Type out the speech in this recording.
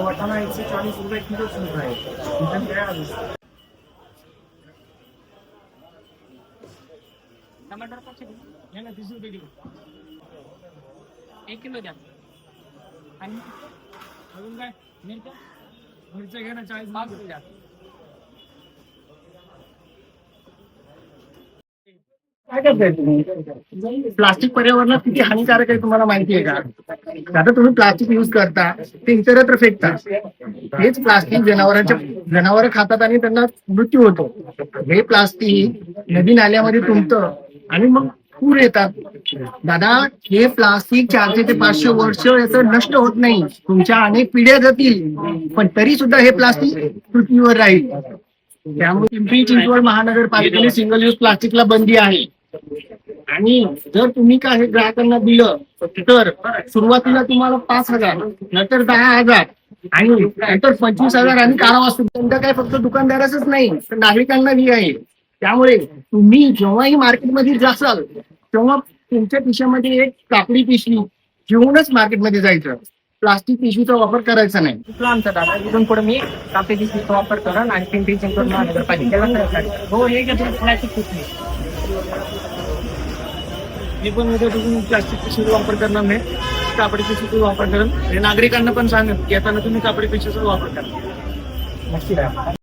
वाटाणा 140 रुपये किलो सुरू आहे. टमाटर 30 रुपये किलो. 1 किलो द्या. आणि अजून काय मिरच्या घ्या ना 40 रुपये द्या. काय करताय तुम्ही? प्लास्टिक पर्यावरणात किती हानिकारक आहे तुम्हाला माहिती आहे का? आता तुम्ही प्लास्टिक युज करता ते इतरत्र फेकता. हेच प्लास्टिक जनावर खातात आणि त्यांना मृत्यू होतो. हे प्लास्टिक नदी नाल्यामध्ये तुंबतं आणि मग पूर येतात. दादा, हे प्लास्टिक 400 ते 500 वर्ष याचं नष्ट होत नाही. तुमच्या अनेक पिढ्या जातील पण तरी सुद्धा हे प्लास्टिक पृथ्वीवर राहील. त्यामुळे पिंपरी चिंचवड महानगरपालिकेने सिंगल यूज प्लास्टिकला बंदी आहे. आणि जर तुम्ही काही ग्राहकांना दिलं तर सुरुवातीला तुम्हाला 5,000, नंतर 10,000 आणि नंतर 25,000 आणि कारावास. त्यांचा काय फक्त दुकानदाराचंच नाही तर नागरिकांनाही आहे. त्यामुळे तुम्ही जेव्हाही मार्केटमध्ये जासाल तेव्हा तुमच्या खिशामध्ये एक कापडी पिशवी घेऊनच मार्केटमध्ये जायचं. प्लास्टिक पिशवीचा वापर करायचा नाही. आमचा दादा इथून पुढे मी कापडी पिशवीचा वापर करेन आणि पिंपरी चिंचवड महानगरपालिकेला हो हे प्लास्टिक पिशवी मी पण उद्यापासून प्लास्टिक पिशवीचा वापर करणार नाही. कापडी पिशवीचा वापर करेन. नागरिकांना पण सांगेन येताना तुम्ही कापडी पिशवीचा वापर करा. नक्की.